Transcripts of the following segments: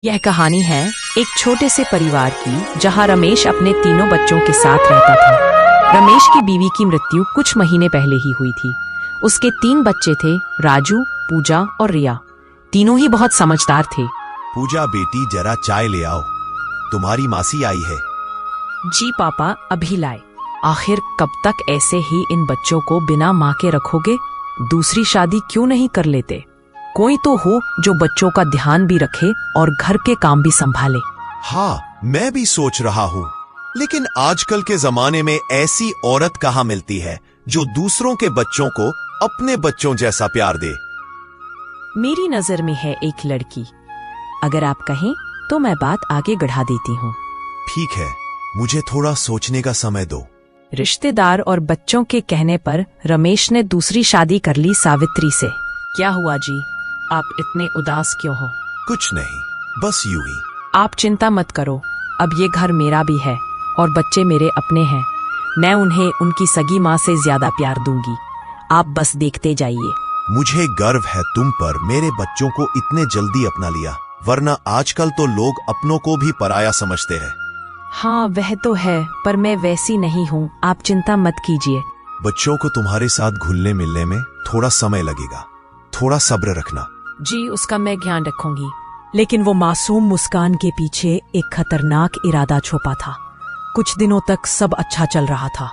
यह कहानी है एक छोटे से परिवार की जहां रमेश अपने तीनों बच्चों के साथ रहता था। रमेश की बीवी की मृत्यु कुछ महीने पहले ही हुई थी। उसके 3 बच्चे थे, राजू, पूजा और रिया। तीनों ही बहुत समझदार थे। पूजा बेटी जरा चाय ले आओ, तुम्हारी मासी आई है। जी पापा, अभी लाए। आखिर कब तक ऐसे ही इन बच्चों को बिना माँ के रखोगे? दूसरी शादी क्यों नहीं कर लेते? कोई तो हो जो बच्चों का ध्यान भी रखे और घर के काम भी संभाले। हाँ, मैं भी सोच रहा हूँ, लेकिन आजकल के जमाने में ऐसी औरत कहाँ मिलती है जो दूसरों के बच्चों को अपने बच्चों जैसा प्यार दे। मेरी नजर में है एक लड़की। अगर आप कहें तो मैं बात आगे बढ़ा देती हूँ। ठीक है, मुझे थोड़ा सोचने का समय दो। रिश्तेदार और बच्चों के कहने पर रमेश ने दूसरी शादी कर ली सावित्री से। क्या हुआ जी, आप इतने उदास क्यों हो? कुछ नहीं, बस यूं ही। आप चिंता मत करो, अब ये घर मेरा भी है और बच्चे मेरे अपने हैं। मैं उन्हें उनकी सगी माँ से ज्यादा प्यार दूंगी। आप बस देखते जाइए। मुझे गर्व है तुम पर, मेरे बच्चों को इतने जल्दी अपना लिया, वरना आजकल तो लोग अपनों को भी पराया समझते हैं। हाँ वह तो है, पर मैं वैसी नहीं हूँ, आप चिंता मत कीजिए। बच्चों को तुम्हारे साथ घुलने मिलने में थोड़ा समय लगेगा, थोड़ा सब्र रखना। जी, उसका मैं ध्यान रखूंगी। लेकिन वो मासूम मुस्कान के पीछे एक खतरनाक इरादा छुपा था। कुछ दिनों तक सब अच्छा चल रहा था।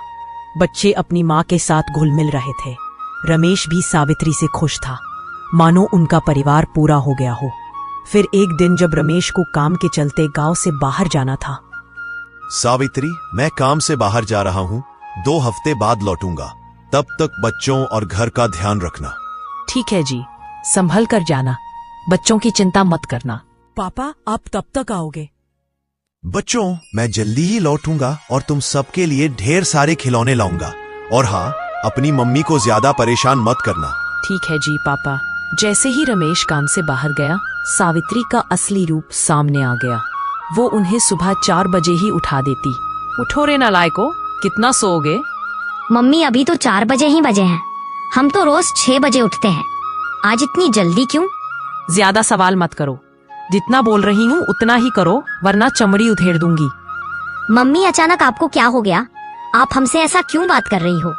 बच्चे अपनी माँ के साथ घुल मिल रहे थे। रमेश भी सावित्री से खुश था, मानो उनका परिवार पूरा हो गया हो। फिर एक दिन जब रमेश को काम के चलते गांव से बाहर जाना था। सावित्री, मैं काम से बाहर जा रहा हूँ, 2 हफ्ते बाद लौटूंगा। तब तक बच्चों और घर का ध्यान रखना। ठीक है जी, संभल कर जाना, बच्चों की चिंता मत करना। पापा, आप तब तक आओगे? बच्चों, मैं जल्दी ही लौटूंगा और तुम सबके लिए ढेर सारे खिलौने लाऊंगा। और हाँ, अपनी मम्मी को ज्यादा परेशान मत करना। ठीक है जी पापा। जैसे ही रमेश काम से बाहर गया, सावित्री का असली रूप सामने आ गया। वो उन्हें सुबह 4 बजे ही उठा देती। उठो रे नालायको, कितना सोओगे? मम्मी, अभी तो 4 बजे ही बजे हैं। हम तो रोज 6 बजे उठते हैं, आज इतनी जल्दी क्यों? ज्यादा सवाल मत करो, जितना बोल रही हूँ उतना ही करो, वरना चमड़ी उधेड़ दूंगी। मम्मी, अचानक आपको क्या हो गया? आप हमसे ऐसा क्यों बात कर रही हो?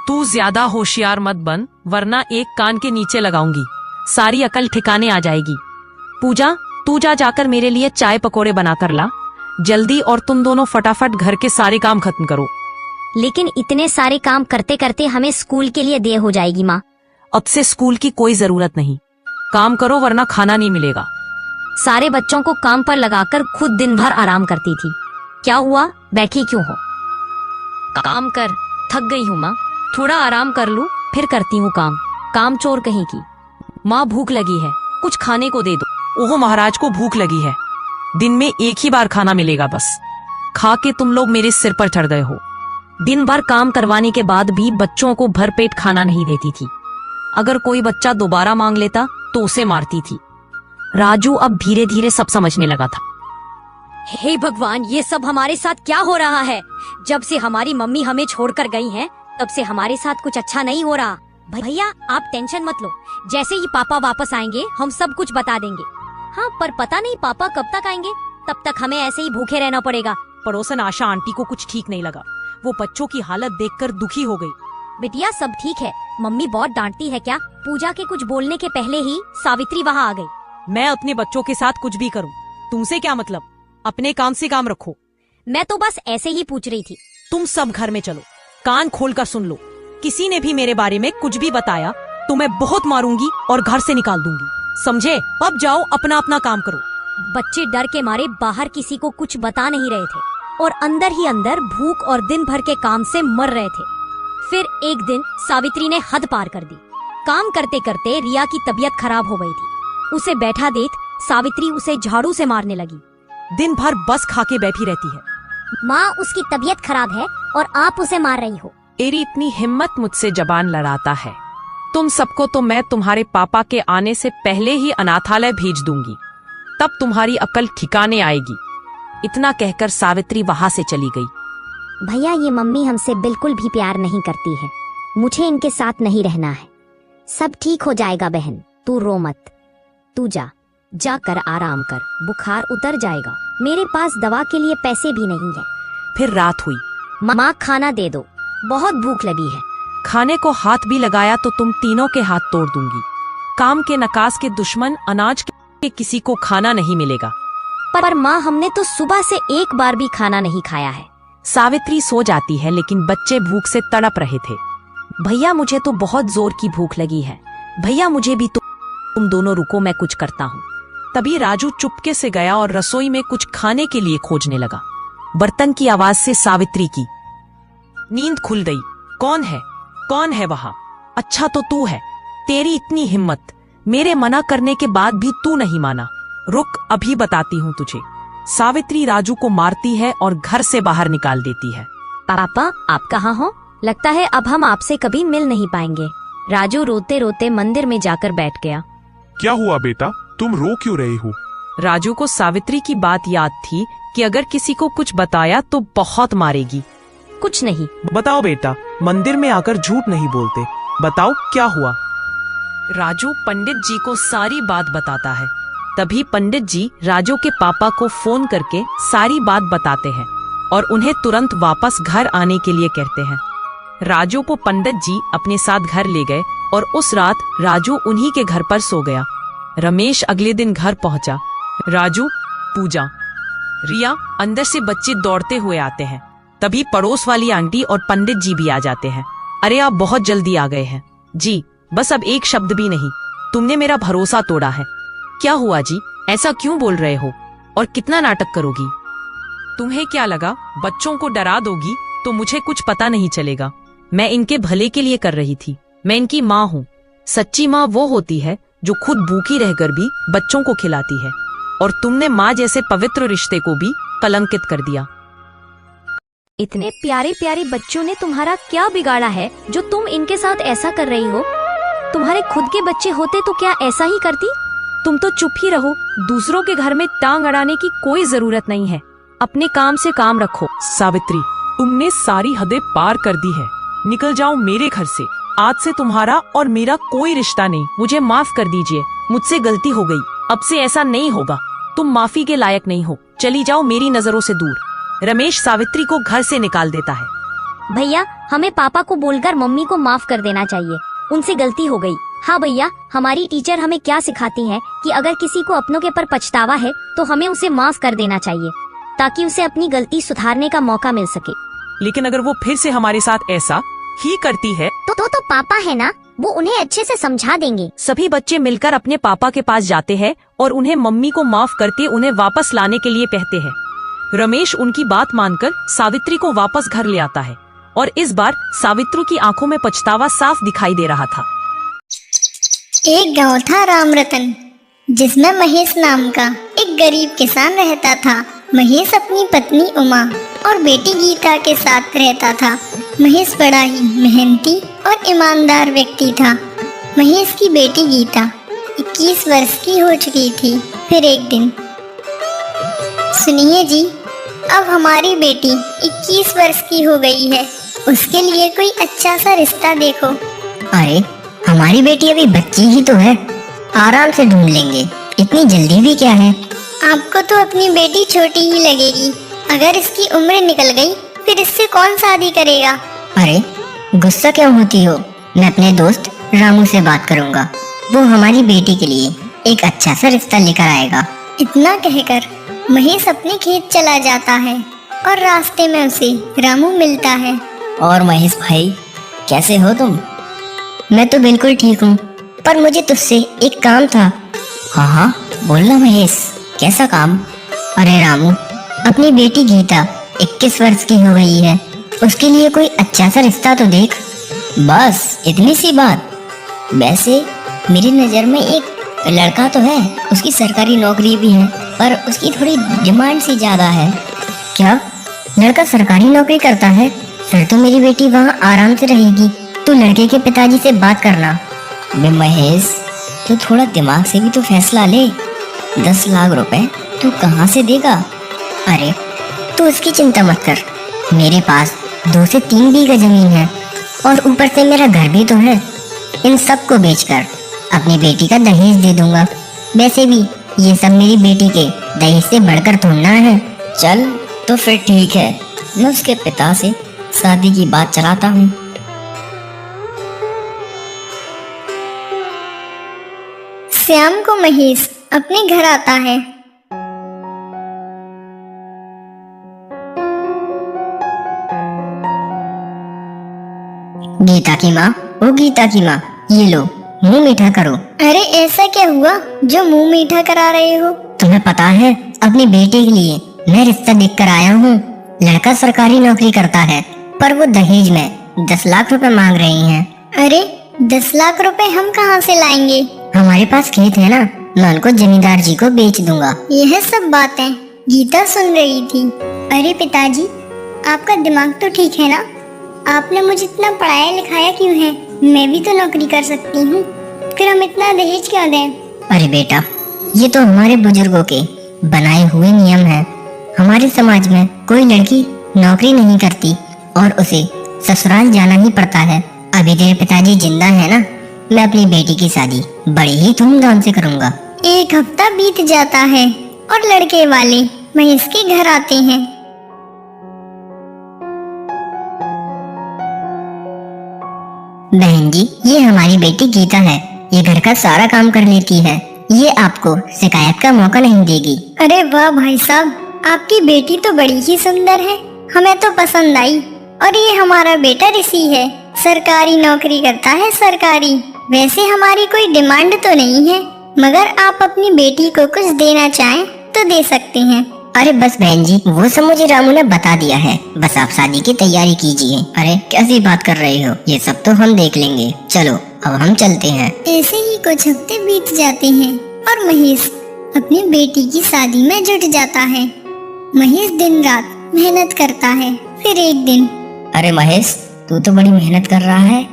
तू ज्यादा होशियार मत बन, वरना एक कान के नीचे लगाऊंगी, सारी अकल ठिकाने आ जाएगी। पूजा, तू जाकर मेरे लिए चाय पकोड़े बना कर ला जल्दी, और तुम दोनों फटाफट घर के सारे काम खत्म करो। लेकिन इतने सारे काम करते करते हमें स्कूल के लिए देर हो जाएगी माँ। अब से स्कूल की कोई जरूरत नहीं, काम करो वरना खाना नहीं मिलेगा। सारे बच्चों को काम पर लगाकर खुद दिन भर आराम करती थी। क्या हुआ, बैठी क्यों हो? काम कर, थक गई हूँ माँ, थोड़ा आराम कर लूँ फिर करती हूँ काम। काम चोर कहीं की। माँ, भूख लगी है, कुछ खाने को दे दो। ओहो, महाराज को भूख लगी है? दिन में एक ही बार खाना मिलेगा बस, खा के तुम लोग मेरे सिर पर चढ़ गए हो। दिन भर काम करवाने के बाद भी बच्चों को भरपेट खाना नहीं देती थी। अगर कोई बच्चा दोबारा मांग लेता तो उसे मारती थी। राजू अब धीरे धीरे सब समझने लगा था। हे भगवान, ये सब हमारे साथ क्या हो रहा है? जब से हमारी मम्मी हमें छोड़कर गई हैं, तब से हमारे साथ कुछ अच्छा नहीं हो रहा। भैया, आप टेंशन मत लो, जैसे ही पापा वापस आएंगे हम सब कुछ बता देंगे। हाँ, पर पता नहीं पापा कब तक आएंगे, तब तक हमें ऐसे ही भूखे रहना पड़ेगा। पड़ोसन आशा आंटी को कुछ ठीक नहीं लगा, वो बच्चों की हालत देखकर दुखी हो गई। बिटिया, सब ठीक है, मम्मी बहुत डांटती है क्या? पूजा के कुछ बोलने के पहले ही सावित्री वहाँ आ गई। मैं अपने बच्चों के साथ कुछ भी करूं, तुमसे क्या मतलब? अपने काम से काम रखो। मैं तो बस ऐसे ही पूछ रही थी। तुम सब घर में चलो, कान खोलकर सुन लो। किसी ने भी मेरे बारे में कुछ भी बताया तो मैं बहुत मारूंगी और घर से निकाल दूंगी, समझे? अब जाओ, अपना अपना काम करो। बच्चे डर के मारे बाहर किसी को कुछ बता नहीं रहे थे और अंदर ही अंदर भूख और दिन भर के काम से मर रहे थे। फिर एक दिन सावित्री ने हद पार कर दी। काम करते करते रिया की तबीयत खराब हो गई थी। उसे बैठा देख सावित्री उसे झाड़ू से मारने लगी। दिन भर बस खा के बैठी रहती है। माँ, उसकी तबीयत खराब है और आप उसे मार रही हो। तेरी इतनी हिम्मत मुझसे जबान लड़ाता है? तुम सबको तो मैं तुम्हारे पापा के आने से पहले ही अनाथालय भेज दूंगी, तब तुम्हारी अकल ठिकाने आएगी। इतना कहकर सावित्री वहाँ से चली गई। भैया, ये मम्मी हमसे बिल्कुल भी प्यार नहीं करती है, मुझे इनके साथ नहीं रहना है। सब ठीक हो जाएगा बहन, तू रो मत। तू जा, जाकर आराम कर, बुखार उतर जाएगा। मेरे पास दवा के लिए पैसे भी नहीं है। फिर रात हुई। माँ खाना दे दो, बहुत भूख लगी है। खाने को हाथ भी लगाया तो तुम तीनों के हाथ तोड़ दूंगी। काम के नकास के दुश्मन, अनाज के किसी को खाना नहीं मिलेगा। पर माँ हमने तो सुबह से एक बार भी खाना नहीं खाया है। सावित्री सो जाती है लेकिन बच्चे भूख से तड़प रहे थे। भैया मुझे तो बहुत जोर की भूख लगी है। भैया मुझे भी तुम दोनों रुको, मैं कुछ करता हूँ। तभी राजू चुपके से गया और रसोई में कुछ खाने के लिए खोजने लगा। बर्तन की आवाज से सावित्री की नींद खुल गई। कौन है? कौन है वहां? अच्छा तो तू है। तेरी इतनी हिम्मत, मेरे मना करने के बाद भी तू नहीं माना। रुक, अभी बताती हूँ तुझे। सावित्री राजू को मारती है और घर से बाहर निकाल देती है। पापा आप कहाँ हो? लगता है अब हम आपसे कभी मिल नहीं पाएंगे। राजू रोते रोते मंदिर में जाकर बैठ गया। क्या हुआ बेटा, तुम रो क्यों रही हो? राजू को सावित्री की बात याद थी कि अगर किसी को कुछ बताया तो बहुत मारेगी। कुछ नहीं। बताओ बेटा, मंदिर में आकर झूठ नहीं बोलते। बताओ क्या हुआ? राजू पंडित जी को सारी बात बताता है। तभी पंडित जी राजू के पापा को फोन करके सारी बात बताते हैं और उन्हें तुरंत वापस घर आने के लिए कहते हैं। राजू को पंडित जी अपने साथ घर ले गए और उस रात राजू उन्हीं के घर पर सो गया। रमेश अगले दिन घर पहुंचा। राजू, पूजा, रिया, अंदर से बच्चे दौड़ते हुए आते हैं। तभी पड़ोस वाली आंटी और पंडित जी भी आ जाते हैं। अरे आप बहुत जल्दी आ गए हैं जी, बस अब एक शब्द भी नहीं। तुमने मेरा भरोसा तोड़ा है। क्या हुआ जी, ऐसा क्यों बोल रहे हो? और कितना नाटक करोगी? तुम्हें क्या लगा बच्चों को डरा दोगी तो मुझे कुछ पता नहीं चलेगा? मैं इनके भले के लिए कर रही थी। मैं इनकी माँ हूँ। सच्ची माँ वो होती है जो खुद भूखी रहकर भी बच्चों को खिलाती है, और तुमने माँ जैसे पवित्र रिश्ते को भी कलंकित कर दिया। इतने प्यारे प्यारे बच्चों ने तुम्हारा क्या बिगाड़ा है जो तुम इनके साथ ऐसा कर रही हो? तुम्हारे खुद के बच्चे होते तो क्या ऐसा ही करती? तुम तो चुप ही रहो। दूसरों के घर में टांग अड़ाने की कोई जरूरत नहीं है। अपने काम से काम रखो। सावित्री, तुमने सारी हदें पार कर दी है। निकल जाओ मेरे घर से। आज से तुम्हारा और मेरा कोई रिश्ता नहीं। मुझे माफ कर दीजिए, मुझसे गलती हो गई। अब से ऐसा नहीं होगा। तुम माफी के लायक नहीं हो। चली जाओ मेरी नजरों से दूर। रमेश सावित्री को घर से निकाल देता है। भैया हमें पापा को बोलकर मम्मी को माफ कर देना चाहिए। उनसे गलती हो गई। हाँ भैया, हमारी टीचर हमें क्या सिखाती है कि अगर किसी को अपनों के ऊपर पछतावा है तो हमें उसे माफ कर देना चाहिए ताकि उसे अपनी गलती सुधारने का मौका मिल सके। लेकिन अगर वो फिर से हमारे साथ ऐसा ही करती है तो पापा है ना, वो उन्हें अच्छे से समझा देंगे। सभी बच्चे मिलकर अपने पापा के पास जाते हैं और उन्हें मम्मी को माफ करके उन्हें वापस लाने के लिए कहते हैं। रमेश उनकी बात मानकर सावित्री को वापस घर ले आता है और इस बार सावित्री की आंखों में पछतावा साफ दिखाई दे रहा था। एक गांव था राम रतन, जिसमें महेश नाम का एक गरीब किसान रहता था। महेश अपनी पत्नी उमा और बेटी गीता के साथ रहता था। महेश बड़ा ही मेहनती और ईमानदार व्यक्ति था। महेश की बेटी गीता 21 वर्ष की हो चुकी थी। फिर एक दिन, सुनिए जी, अब हमारी बेटी 21 वर्ष की हो गई है, उसके लिए कोई अच्छा सा रिश्ता देखो। अरे हमारी बेटी अभी बच्ची ही तो है, आराम से ढूंढ लेंगे, इतनी जल्दी भी क्या है? आपको तो अपनी बेटी छोटी ही लगेगी। अगर इसकी उम्र निकल गई फिर इससे कौन शादी करेगा? अरे गुस्सा क्यों होती हो? मैं अपने दोस्त रामू से बात करूंगा, वो हमारी बेटी के लिए एक अच्छा सा रिश्ता लेकर आएगा। इतना कहकर महेश अपने खेत चला जाता है और रास्ते में उसे रामू मिलता है। और महेश भाई, कैसे हो तुम? मैं तो बिल्कुल ठीक हूँ, पर मुझे तुझसे एक काम था। हाँ हाँ बोलना महेश, कैसा काम? अरे रामू, अपनी बेटी गीता 21 वर्ष की हो गई है, उसके लिए कोई अच्छा सा रिश्ता तो देख। बस इतनी सी बात? वैसे मेरी नज़र में एक लड़का तो है, उसकी सरकारी नौकरी भी है, पर उसकी थोड़ी डिमांड सी ज़्यादा है। क्या लड़का सरकारी नौकरी करता है? फिर तो मेरी बेटी वहाँ आराम से रहेगी। तू लड़के के पिताजी से बात करना। बे महेश, तू थोड़ा दिमाग से भी तो फैसला ले। 10 लाख रुपए तू कहाँ से देगा? अरे तू उसकी चिंता मत कर, मेरे पास 2 से 3 बीघा जमीन है और ऊपर से मेरा घर भी तो है। इन सब को बेचकर अपनी बेटी का दहेज दे दूंगा। वैसे भी ये सब मेरी बेटी के दहेज से बढ़कर थोड़ना है। चल तो फिर ठीक है, मैं उसके पिता से शादी की बात चलाता हूँ। श्याम को महेश अपने घर आता है। गीता की माँ, ओ गीता की माँ, ये लो मुंह मीठा करो। अरे ऐसा क्या हुआ जो मुंह मीठा करा रहे हो? तुम्हें पता है अपनी बेटी के लिए मैं रिश्ता देख कर आया हूँ। लड़का सरकारी नौकरी करता है पर वो दहेज में 10 लाख रुपए मांग रही हैं। अरे 10 लाख रुपए हम कहाँ से लाएंगे? हमारे पास खेत है ना, मैं उनको जमींदार जी को बेच दूंगा। यह सब बातें गीता सुन रही थी। अरे पिताजी, आपका दिमाग तो ठीक है ना? आपने मुझे इतना पढ़ाया लिखाया क्यों है? मैं भी तो नौकरी कर सकती हूँ, फिर हम इतना दहेज क्यों दें? अरे बेटा, ये तो हमारे बुजुर्गों के बनाए हुए नियम हैं। हमारे समाज में कोई लड़की नौकरी नहीं करती और उसे ससुराल जाना ही पड़ता है। अभी तेरे पिताजी जिंदा है ना, मैं अपनी बेटी की शादी बड़े ही धूमधाम से करूँगा। 1 हफ्ता बीत जाता है और लड़के वाले महेश के घर आते हैं। बहन जी, ये हमारी बेटी गीता है, ये घर का सारा काम कर लेती है, ये आपको शिकायत का मौका नहीं देगी। अरे वाह भाई साहब, आपकी बेटी तो बड़ी ही सुंदर है, हमें तो पसंद आई। और ये हमारा बेटा ऋषि है, सरकारी नौकरी करता है, सरकारी। वैसे हमारी कोई डिमांड तो नहीं है, मगर आप अपनी बेटी को कुछ देना चाहें तो दे सकते हैं। अरे बस बहन जी, वो सब मुझे रामू ने बता दिया है, बस आप शादी की तैयारी कीजिए। अरे कैसी बात कर रहे हो, ये सब तो हम देख लेंगे। चलो अब हम चलते हैं। ऐसे ही कुछ हफ्ते बीत जाते हैं और महेश अपनी बेटी की शादी में जुट जाता है। महेश दिन रात मेहनत करता है। फिर एक दिन, अरे महेश, तू तो बड़ी मेहनत कर रहा है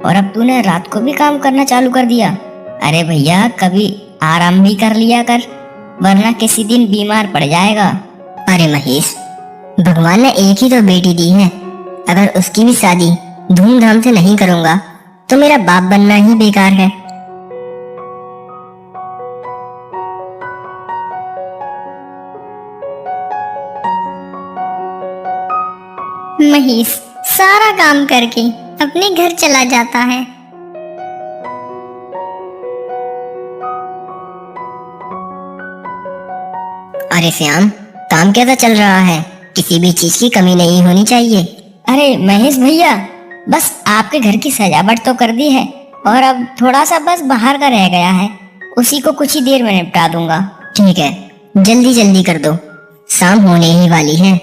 और अब तूने रात को भी काम करना चालू कर दिया। अरे भैया, कभी आराम भी कर लिया कर, वरना किसी दिन बीमार पड़ जाएगा। अरे महेश, भगवान ने एक ही तो बेटी दी है, अगर उसकी भी शादी धूमधाम से नहीं करूंगा तो मेरा बाप बनना ही बेकार है। महेश सारा काम करके अपने घर चला जाता है। अरे श्याम, काम कैसा चल रहा है? किसी भी चीज की कमी नहीं होनी चाहिए। अरे महेश भैया, बस आपके घर की सजावट तो कर दी है और अब थोड़ा सा बस बाहर का रह गया है, उसी को कुछ ही देर में निपटा दूंगा। ठीक है, जल्दी जल्दी कर दो, शाम होने ही वाली है।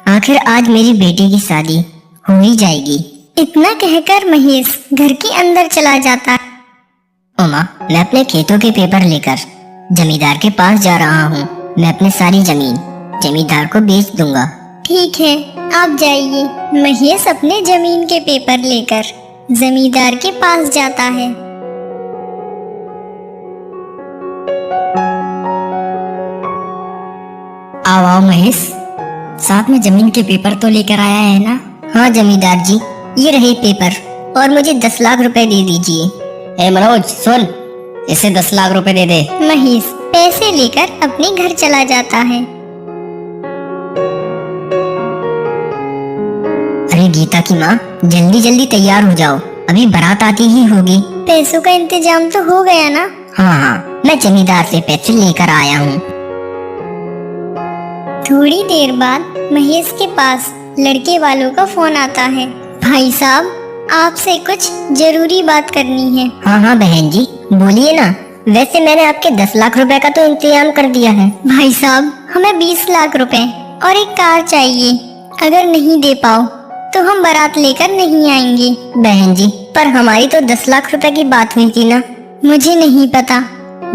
आखिर आज मेरी बेटी की शादी हो ही जाएगी। इतना कहकर महेश घर के अंदर चला जाता है। उमा, मैं अपने खेतों के पेपर लेकर जमींदार के पास जा रहा हूँ। मैं अपनी सारी जमीन जमींदार को बेच दूंगा। ठीक है, आप जाइए। महेश अपने जमीन के पेपर लेकर जमींदार के पास जाता है। आओ आओ महेश, साथ में जमीन के पेपर तो लेकर आया है ना? हाँ जमींदार जी, ये रहे पेपर और मुझे 10 लाख रुपए दे दीजिए। ए मनोज सुन, इसे 10 लाख रुपए दे दे। महेश पैसे लेकर अपने घर चला जाता है। अरे गीता की माँ, जल्दी जल्दी तैयार हो जाओ, अभी बारात आती ही होगी। पैसों का इंतजाम तो हो गया ना? हाँ हाँ, मैं जमींदार से पैसे लेकर आया हूँ। थोड़ी देर बाद महेश के पास लड़के वालों का फोन आता है। भाई साहब, आपसे कुछ जरूरी बात करनी है। हाँ हाँ बहन जी, बोलिए ना। वैसे मैंने आपके 10 लाख रुपए का तो इंतजाम कर दिया है। भाई साहब, हमें 20 लाख रुपए और एक कार चाहिए। अगर नहीं दे पाओ तो हम बारात लेकर नहीं आएंगे। बहन जी, पर हमारी तो 10 लाख रुपए की बात हुई थी ना। मुझे नहीं पता,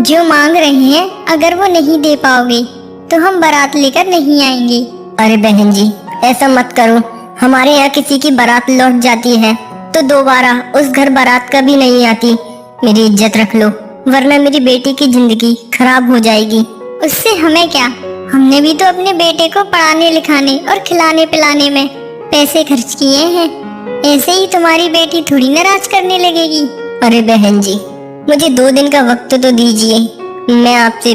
जो मांग रहे हैं अगर वो नहीं दे पाओगे तो हम बारात लेकर नहीं आएंगे। अरे बहन जी, ऐसा मत करो। हमारे यहाँ किसी की बारात लौट जाती है तो दोबारा उस घर बारात कभी नहीं आती। मेरी इज्जत रख लो, वरना मेरी बेटी की जिंदगी खराब हो जाएगी। उससे हमें क्या, हमने भी तो अपने बेटे को पढ़ाने लिखाने और खिलाने पिलाने में पैसे खर्च किए हैं। ऐसे ही तुम्हारी बेटी थोड़ी नाराज करने लगेगी। अरे बहन जी, मुझे 2 दिन का वक्त तो दीजिए, मैं आपसे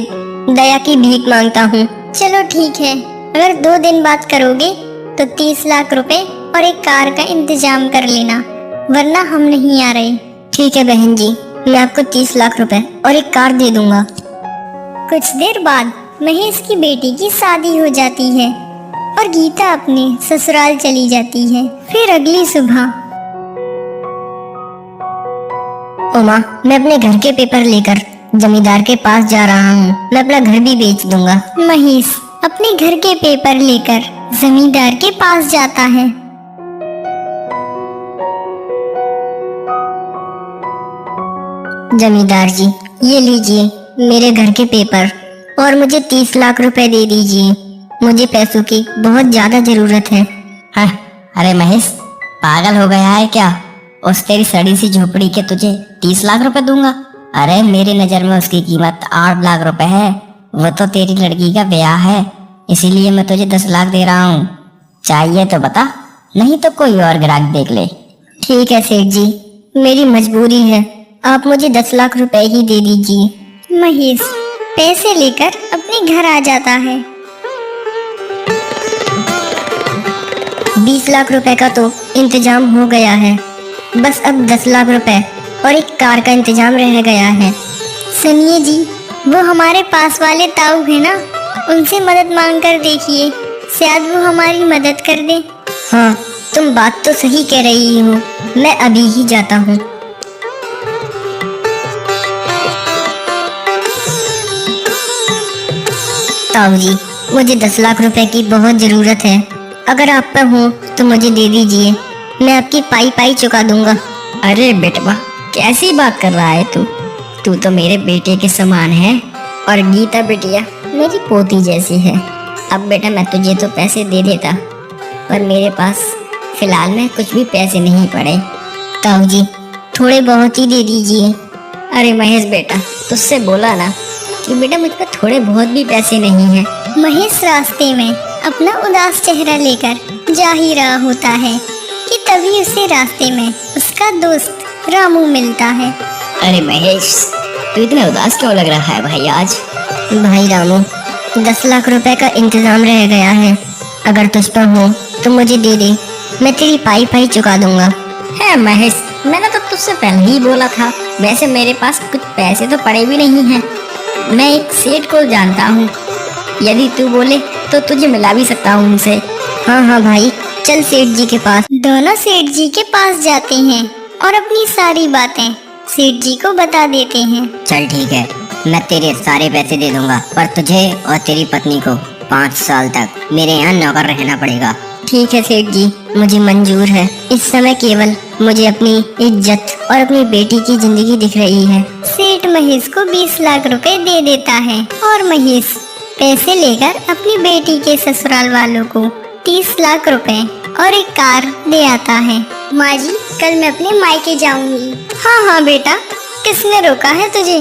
दया की भीख मांगता हूँ। चलो ठीक है, अगर 2 दिन बाद करोगे तो 30 लाख रुपए और एक कार का इंतजाम कर लेना, वरना हम नहीं आ रहे। ठीक है बहन जी, मैं आपको 30 लाख रुपए और एक कार दे दूंगा। कुछ देर बाद महेश की बेटी की शादी हो जाती है और गीता अपने ससुराल चली जाती है। फिर अगली सुबह उमा, मैं अपने घर के पेपर लेकर जमींदार के पास जा रहा हूँ। मैं अपना घर भी बेच दूंगा। महेश अपने घर के पेपर लेकर जमींदार के पास जाता है। जमींदार जी, ये लीजिए मेरे घर के पेपर और मुझे 30 लाख रुपए दे दीजिए। मुझे पैसों की बहुत ज्यादा जरूरत है। हाँ, अरे महेश, पागल हो गया है क्या? उस तेरी सड़ी सी झोपड़ी के तुझे 30 लाख रुपए दूंगा? अरे मेरी नजर में उसकी कीमत 8 लाख रुपए है। वो तो तेरी लड़की का ब्याह है, इसीलिए मैं तुझे 10 लाख दे रहा हूँ। चाहिए तो बता, नहीं तो कोई और ग्राहक देख ले। ठीक है सेठ जी, मेरी मजबूरी है, आप मुझे 10 लाख रुपए ही दे दीजिए। महेश पैसे लेकर अपने घर आ जाता है। 20 लाख रुपए का तो इंतजाम हो गया है, बस अब 10 लाख रुपए और एक कार का इंतजाम रह गया है। सुनिए जी, वो हमारे पास वाले ताऊ है ना, उनसे मदद मांग कर देखिए, शायद वो हमारी मदद कर दे। हाँ, तुम बात तो सही कह रही हो, मैं अभी ही जाता हूँ। ताऊ जी, मुझे 10 लाख रुपए की बहुत जरूरत है, अगर आप पे हो तो मुझे दे दीजिए, मैं आपकी पाई पाई चुका दूंगा। अरे बेटवा, कैसी बात कर रहा है तू तो मेरे बेटे के समान है और गीता बिटिया मेरी पोती जैसी है। अब बेटा मैं तुझे तो पैसे दे देता, पर मेरे पास फिलहाल में कुछ भी पैसे नहीं पड़े। ताऊ जी, थोड़े बहुत ही दे दीजिए। अरे महेश बेटा, तुझसे बोला ना कि बेटा मुझ पर थोड़े बहुत भी पैसे नहीं हैं। महेश रास्ते में अपना उदास चेहरा लेकर जा ही रहा होता है कि तभी उसे रास्ते में उसका दोस्त रामू मिलता है। अरे महेश, तू इतना उदास क्यों लग रहा है भाई आज? भाई रामू, 10 लाख रुपए का इंतजाम रह गया है, अगर तुझ पर हो तो मुझे दे दे, मैं तेरी पाई पाई चुका दूंगा। है महेश, मैंने तो तुझसे पहले ही बोला था, वैसे मेरे पास कुछ पैसे तो पड़े भी नहीं हैं। मैं एक सेठ को जानता हूँ, यदि तू बोले तो तुझे मिला भी सकता हूँ उनसे। हाँ भाई, चल सेठ जी के पास। दोनों सेठ जी के पास जाते हैं और अपनी सारी बातें सेठ जी को बता देते हैं। चल ठीक है, मैं तेरे सारे पैसे दे दूंगा, पर तुझे और तेरी पत्नी को 5 साल तक मेरे यहाँ नौकर रहना पड़ेगा। ठीक है सेठ जी, मुझे मंजूर है। इस समय केवल मुझे अपनी इज्जत और अपनी बेटी की जिंदगी दिख रही है। सेठ महेश को 20 लाख रुपए दे देता है और महेश पैसे लेकर अपनी बेटी के ससुराल वालों को 30 लाख रुपए और एक कार दे आता है। माँ जी, कल मैं अपने मायके जाऊंगी। हाँ बेटा, किसने रोका है तुझे?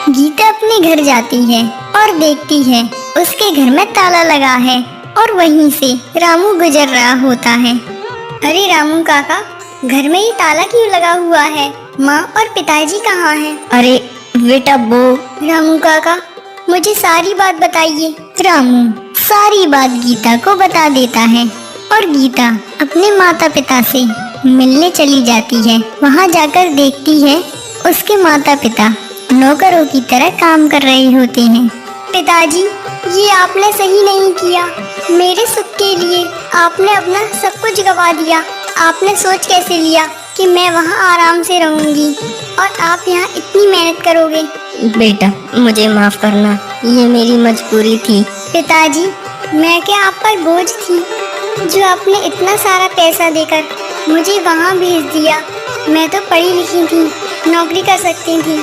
गीता अपने घर जाती है और देखती है उसके घर में ताला लगा है और वहीं से रामू गुजर रहा होता है। अरे रामू काका, घर में ये ताला क्यों लगा हुआ है? माँ और पिताजी कहाँ हैं? अरे बेटा वो रामू काका, मुझे सारी बात बताइए। रामू सारी बात गीता को बता देता है और गीता अपने माता पिता से मिलने चली जाती है। वहाँ जाकर देखती है उसके माता पिता नौकरों की तरह काम कर रहे होते हैं। पिताजी, ये आपने सही नहीं किया। मेरे सुख के लिए आपने अपना सब कुछ गवा दिया। आपने सोच कैसे लिया कि मैं वहाँ आराम से रहूंगी और आप यहाँ इतनी मेहनत करोगे? बेटा मुझे माफ करना, ये मेरी मजबूरी थी। पिताजी, मैं क्या आप पर बोझ थी जो आपने इतना सारा पैसा देकर मुझे वहाँ भेज दिया? मैं तो पढ़ी लिखी थी, नौकरी कर सकती थी,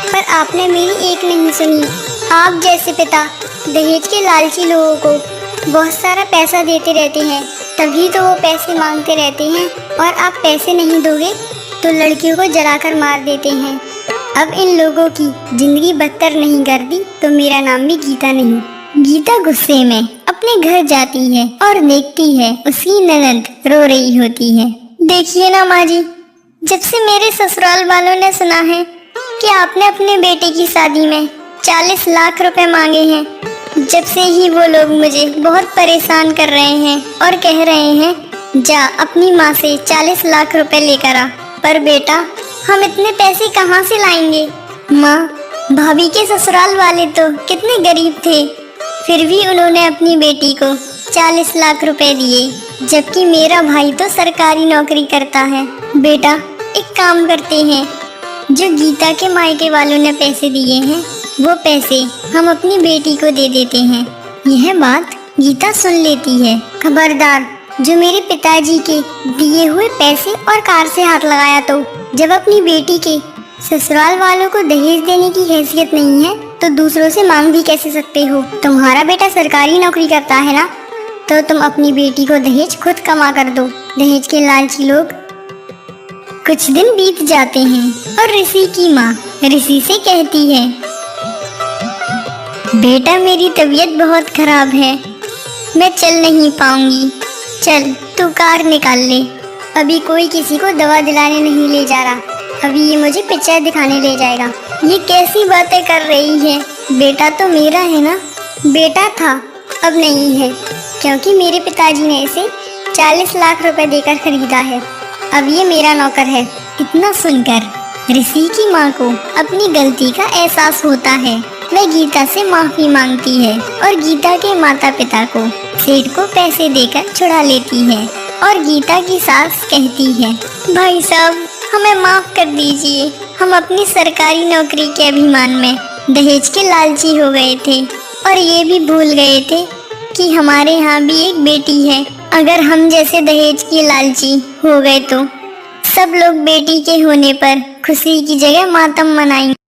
पर आपने मेरी एक नहीं सुनी। आप जैसे पिता दहेज के लालची लोगों को बहुत सारा पैसा देते रहते हैं, तभी तो वो पैसे मांगते रहते हैं और आप पैसे नहीं दोगे तो लड़कियों को जलाकर मार देते हैं। अब इन लोगों की जिंदगी बदतर नहीं कर दी तो मेरा नाम भी गीता नहीं। गीता गुस्से में अपने घर जाती है और देखती है उसकी ननद रो रही होती है। देखिए ना माँ जी, जब से मेरे ससुराल वालों ने सुना है कि आपने अपने बेटे की शादी में 40 लाख रुपए मांगे हैं। जब से ही वो लोग मुझे बहुत परेशान कर रहे हैं और कह रहे हैं जा अपनी माँ से 40 लाख रुपए लेकर आ। पर बेटा, हम इतने पैसे कहाँ से लाएंगे? माँ, भाभी के ससुराल वाले तो कितने गरीब थे, फिर भी उन्होंने अपनी बेटी को 40 लाख रुपए दिए, जबकि मेरा भाई तो सरकारी नौकरी करता है। बेटा, एक काम करते हैं, जो गीता के मायके वालों ने पैसे दिए हैं वो पैसे हम अपनी बेटी को दे देते हैं। यह बात गीता सुन लेती है। खबरदार, जो मेरे पिताजी के दिए हुए पैसे और कार से हाथ लगाया तो जब अपनी बेटी के ससुराल वालों को दहेज देने की हैसियत नहीं है तो दूसरों से मांग भी कैसे सकते हो? तुम्हारा बेटा सरकारी नौकरी करता है ना, तो तुम अपनी बेटी को दहेज खुद कमा कर दो। दहेज के लालची लोग। कुछ दिन बीत जाते हैं और ऋषि की माँ ऋषि से कहती है, बेटा मेरी तबीयत बहुत खराब है, मैं चल नहीं पाऊंगी, चल तू कार निकाल ले। अभी कोई किसी को दवा दिलाने नहीं ले जा रहा, अभी ये मुझे पिक्चर दिखाने ले जाएगा। ये कैसी बातें कर रही है? बेटा तो मेरा है ना। बेटा था, अब नहीं है, क्योंकि मेरे पिताजी ने इसे 40 लाख रुपए देकर खरीदा है। अब ये मेरा नौकर है। इतना सुनकर ऋषि की माँ को अपनी गलती का एहसास होता है। वह गीता से माफी मांगती है और गीता के माता पिता को सेठ को पैसे देकर छुड़ा लेती है। और गीता की सास कहती है, भाई साहब हमें माफ कर दीजिए, हम अपनी सरकारी नौकरी के अभिमान में दहेज के लालची हो गए थे और ये भी भूल गए थे कि हमारे यहाँ भी एक बेटी है। अगर हम जैसे दहेज के लालची हो गए तो सब लोग बेटी के होने पर खुशी की जगह मातम मनाएंगे।